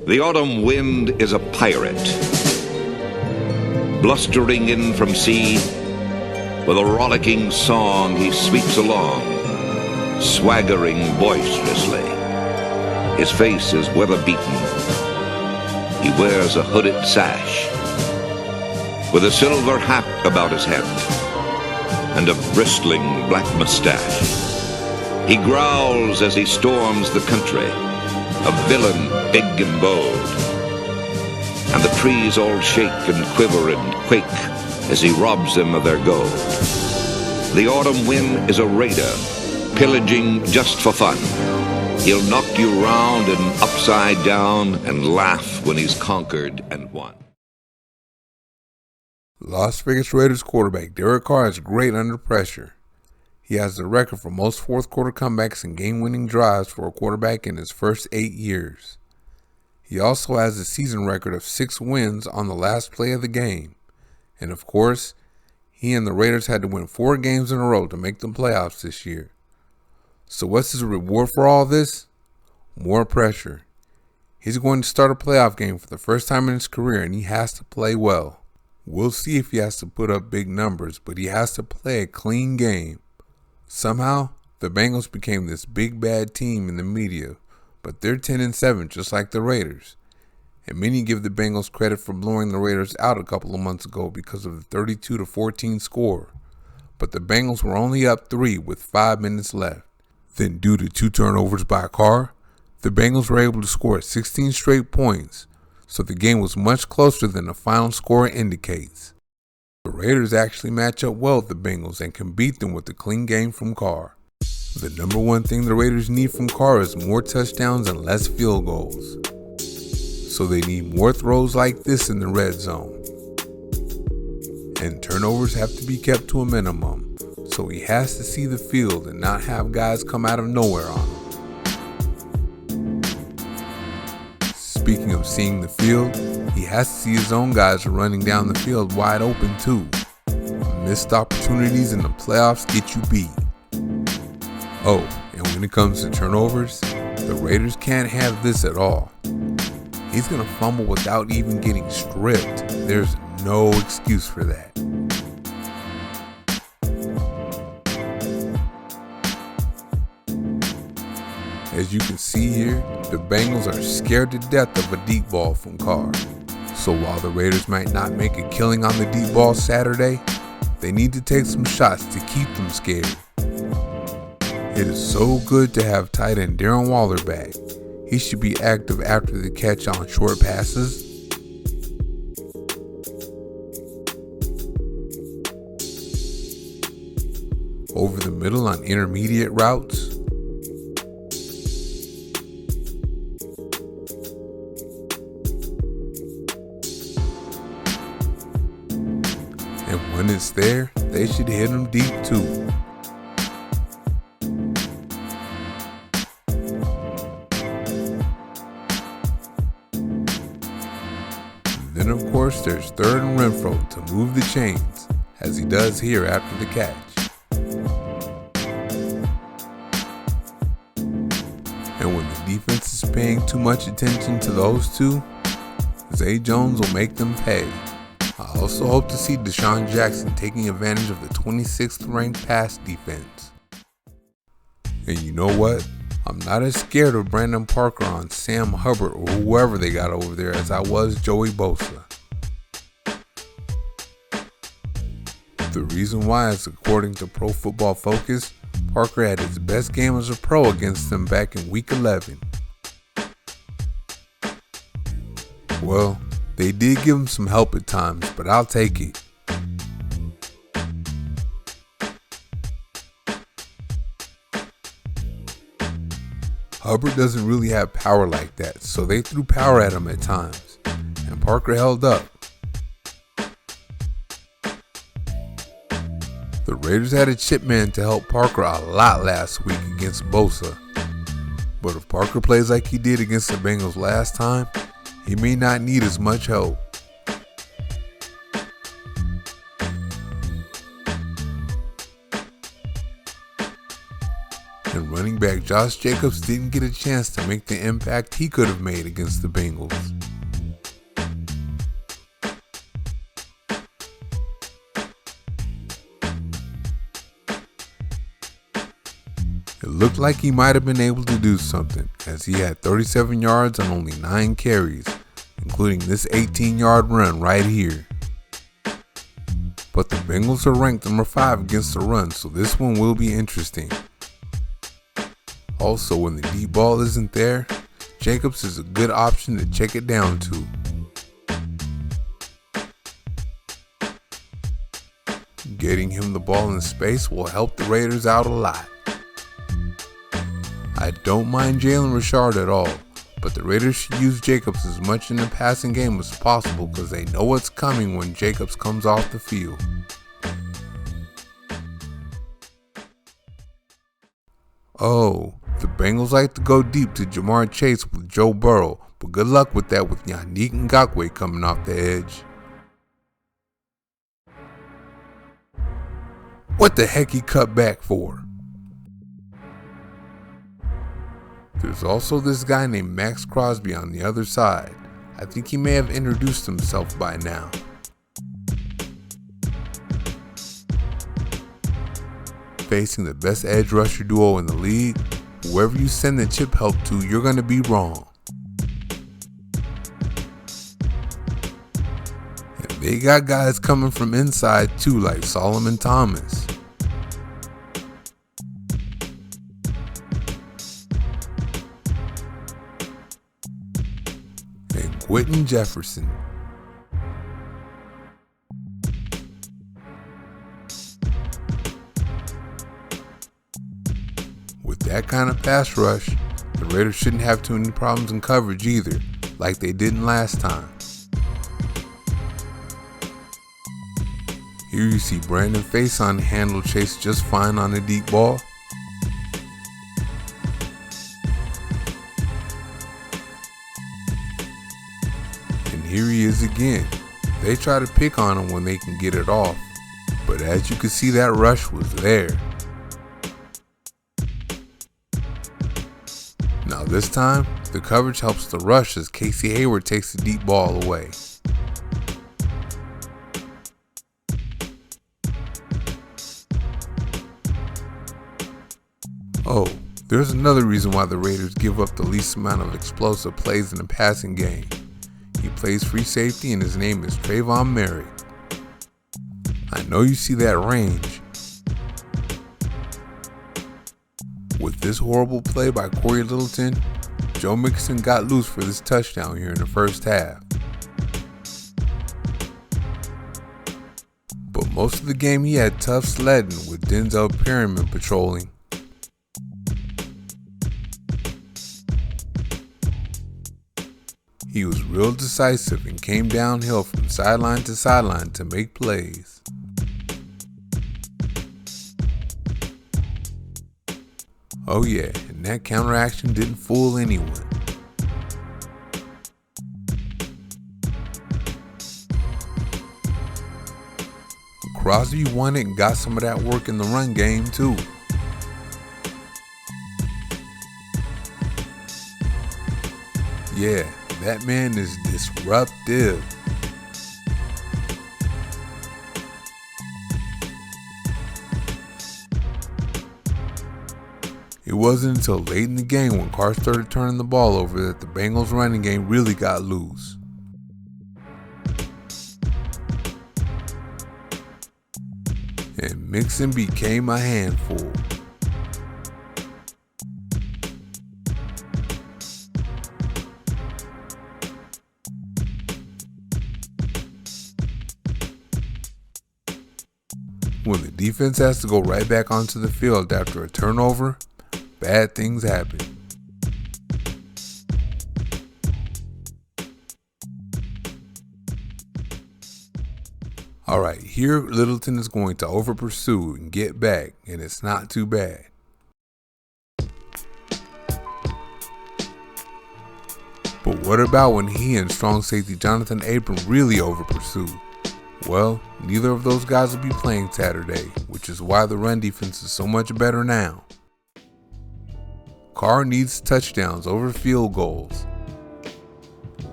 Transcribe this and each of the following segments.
The autumn wind is a pirate, blustering in from sea. With a rollicking song he sweeps along, swaggering boisterously. His face is weather-beaten. He wears a hooded sash, with a silver hat about his head, and a bristling black mustache. He growls as he storms the country, a villain big and bold. And the trees all shake and quiver and quake as he robs them of their gold. The autumn wind is a raider, pillaging just for fun. He'll knock you round and upside down and laugh when he's conquered and won. Las Vegas Raiders quarterback Derek Carr is great under pressure. He has the record for most fourth-quarter comebacks and game-winning drives for a quarterback in his first 8 years. He also has a season record of 6 wins on the last play of the game. And of course, he and the Raiders had to win 4 games in a row to make the playoffs this year. So what's his reward for all this? More pressure. He's going to start a playoff game for the first time in his career, and he has to play well. We'll see if he has to put up big numbers, but he has to play a clean game. Somehow, the Bengals became this big bad team in the media, but they're 10-7 just like the Raiders. And many give the Bengals credit for blowing the Raiders out a couple of months ago because of the 32-14 score. But the Bengals were only up 3 with 5 minutes left. Then due to 2 turnovers by Carr, the Bengals were able to score 16 straight points, so the game was much closer than the final score indicates. The Raiders actually match up well with the Bengals and can beat them with a clean game from Carr. The number one thing the Raiders need from Carr is more touchdowns and less field goals. So they need more throws like this in the red zone. And turnovers have to be kept to a minimum, so he has to see the field and not have guys come out of nowhere on him. Speaking of seeing the field, he has to see his own guys running down the field wide open too. Missed opportunities in the playoffs get you beat. Oh, and when it comes to turnovers, the Raiders can't have this at all. He's going to fumble without even getting stripped. There's no excuse for that. As you can see here, the Bengals are scared to death of a deep ball from Carr. So while the Raiders might not make a killing on the deep ball Saturday, they need to take some shots to keep them scared. It is so good to have tight end Darren Waller back. He should be active after the catch on short passes. Over the middle on intermediate routes. And when it's there, they should hit him deep too. Then of course there's third and Renfro to move the chains, as he does here after the catch. And when the defense is paying too much attention to those two, Zay Jones will make them pay. I also hope to see Deshaun Jackson taking advantage of the 26th ranked pass defense. And you know what? I'm not as scared of Brandon Parker on Sam Hubbard or whoever they got over there as I was Joey Bosa. The reason why is, according to Pro Football Focus, Parker had his best game as a pro against them back in Week 11. Well, they did give him some help at times, but I'll take it. Hubbard doesn't really have power like that, so they threw power at him at times, and Parker held up. The Raiders had a chip man to help Parker a lot last week against Bosa, but if Parker plays like he did against the Bengals last time, he may not need as much help. And running back Josh Jacobs didn't get a chance to make the impact he could have made against the Bengals. It looked like he might have been able to do something, as he had 37 yards on only 9 carries, including this 18-yard run right here. But the Bengals are ranked number 5 against the run, so this one will be interesting. Also, when the deep ball isn't there, Jacobs is a good option to check it down to. Getting him the ball in space will help the Raiders out a lot. I don't mind Jalen Richard at all, but the Raiders should use Jacobs as much in the passing game as possible because they know what's coming when Jacobs comes off the field. Oh, the Bengals like to go deep to Jamar Chase with Joe Burrow, but good luck with that with Yannick Ngakoue coming off the edge. What the heck he cut back for? There's also this guy named Max Crosby on the other side. I think he may have introduced himself by now. Facing the best edge rusher duo in the league, whoever you send the chip help to, you're going to be wrong. And they got guys coming from inside too, like Solomon Thomas. And Quentin Jefferson. With that kind of pass rush, the Raiders shouldn't have too many problems in coverage either, like they didn't last time. Here you see Brandon Faison handle Chase just fine on a deep ball. And here he is again. They try to pick on him when they can get it off, but as you can see, that rush was there. Now this time, the coverage helps the rush as Casey Hayward takes the deep ball away. Oh, there's another reason why the Raiders give up the least amount of explosive plays in the passing game. He plays free safety and his name is Trayvon Merrick. I know you see that range. With this horrible play by Corey Littleton, Joe Mixon got loose for this touchdown here in the first half. But most of the game he had tough sledding with Denzel Perryman patrolling. He was real decisive and came downhill from sideline to sideline to make plays. Oh yeah, and that counteraction didn't fool anyone. Crosby won it and got some of that work in the run game too. Yeah, that man is disruptive. It wasn't until late in the game when Carr started turning the ball over that the Bengals running game really got loose. And Mixon became a handful. When the defense has to go right back onto the field after a turnover, bad things happen. Alright, here Littleton is going to over pursue and get back, and it's not too bad. But what about when he and strong safety Jonathan Abram really over pursued? Well, neither of those guys will be playing Saturday, which is why the run defense is so much better now. Carr needs touchdowns over field goals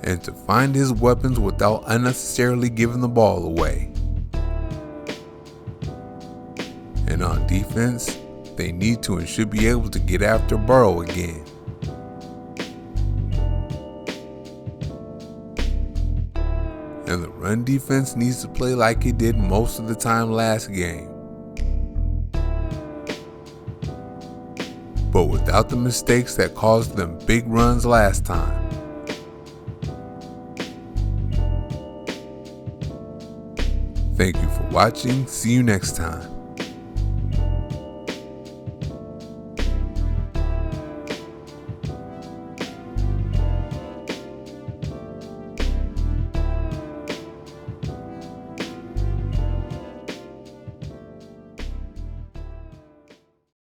and to find his weapons without unnecessarily giving the ball away. And on defense, they need to and should be able to get after Burrow again. And the run defense needs to play like it did most of the time last game, but without the mistakes that caused them big runs last time. Thank you for watching. See you next time.